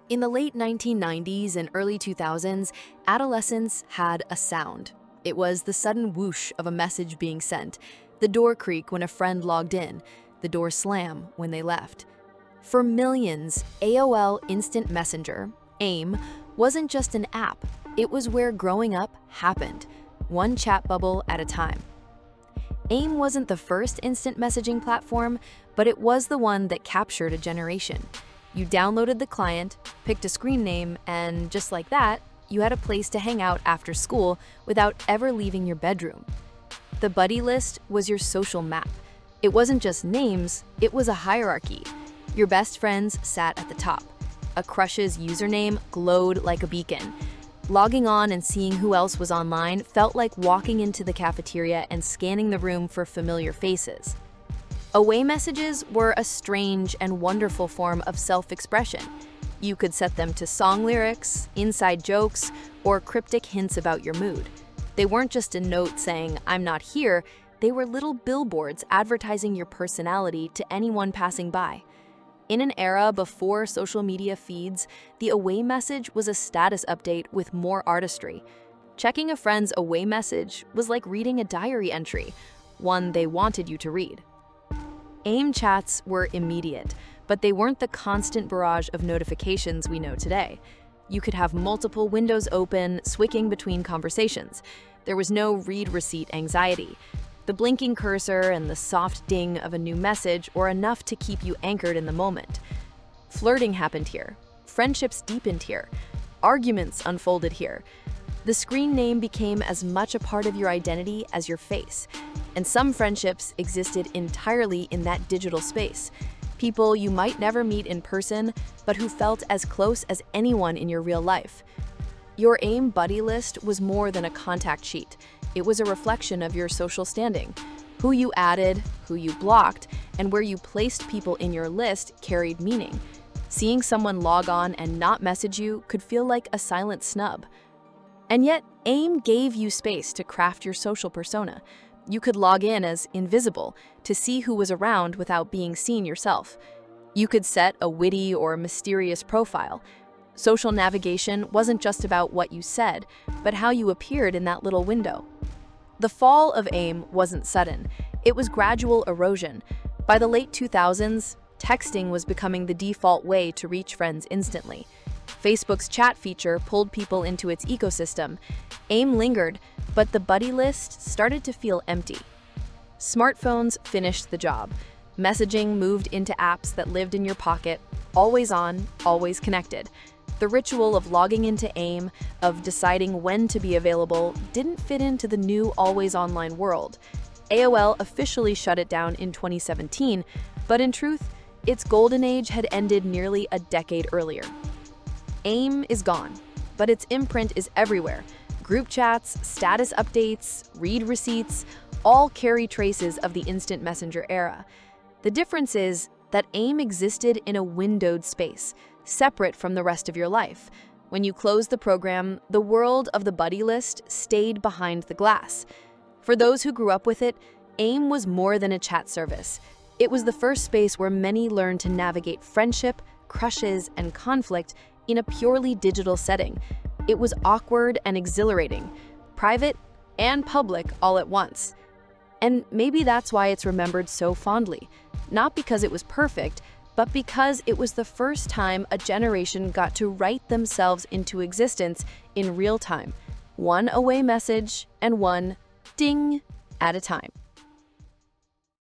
In the late 1990s and early 2000s, adolescence had a sound. It was the sudden whoosh of a message being sent, the door creak when a friend logged in, the door slam when they left. For millions, AOL Instant Messenger, AIM, wasn't just an app, it was where growing up happened, one chat bubble at a time. AIM wasn't the first instant messaging platform, but it was the one that captured a generation. You downloaded the client, picked a screen name, and just like that, you had a place to hang out after school without ever leaving your bedroom. The buddy list was your social map. It wasn't just names, it was a hierarchy. Your best friends sat at the top. A crush's username glowed like a beacon. Logging on and seeing who else was online felt like walking into the cafeteria and scanning the room for familiar faces. Away messages were a strange and wonderful form of self-expression. You could set them to song lyrics, inside jokes, or cryptic hints about your mood. They weren't just a note saying, "I'm not here," they were little billboards advertising your personality to anyone passing by. In an era before social media feeds, the away message was a status update with more artistry. Checking a friend's away message was like reading a diary entry, one they wanted you to read. AIM chats were immediate, but they weren't the constant barrage of notifications we know today. You could have multiple windows open, switching between conversations. There was no read receipt anxiety. The blinking cursor and the soft ding of a new message were enough to keep you anchored in the moment. Flirting happened here. Friendships deepened here. Arguments unfolded here. The screen name became as much a part of your identity as your face. And some friendships existed entirely in that digital space. People you might never meet in person, but who felt as close as anyone in your real life. Your AIM buddy list was more than a contact sheet. It was a reflection of your social standing. Who you added, who you blocked, and where you placed people in your list carried meaning. Seeing someone log on and not message you could feel like a silent snub. And yet, AIM gave you space to craft your social persona. You could log in as invisible to see who was around without being seen yourself. You could set a witty or mysterious profile. Social navigation wasn't just about what you said, but how you appeared in that little window. The fall of AIM wasn't sudden. It was gradual erosion. By the late 2000s, texting was becoming the default way to reach friends instantly. Facebook's chat feature pulled people into its ecosystem. AIM lingered, but the buddy list started to feel empty. Smartphones finished the job. Messaging moved into apps that lived in your pocket, always on, always connected. The ritual of logging into AIM, of deciding when to be available, didn't fit into the new always online world. AOL officially shut it down in 2017, but in truth, its golden age had ended nearly a decade earlier. AIM is gone, but its imprint is everywhere. Group chats, status updates, read receipts, all carry traces of the instant messenger era. The difference is that AIM existed in a windowed space, separate from the rest of your life. When you closed the program, the world of the buddy list stayed behind the glass. For those who grew up with it, AIM was more than a chat service. It was the first space where many learned to navigate friendship, crushes, and conflict in a purely digital setting. It was awkward and exhilarating, private and public all at once. And maybe that's why it's remembered so fondly. Not because it was perfect, but because it was the first time a generation got to write themselves into existence in real time, one away message and one ding at a time.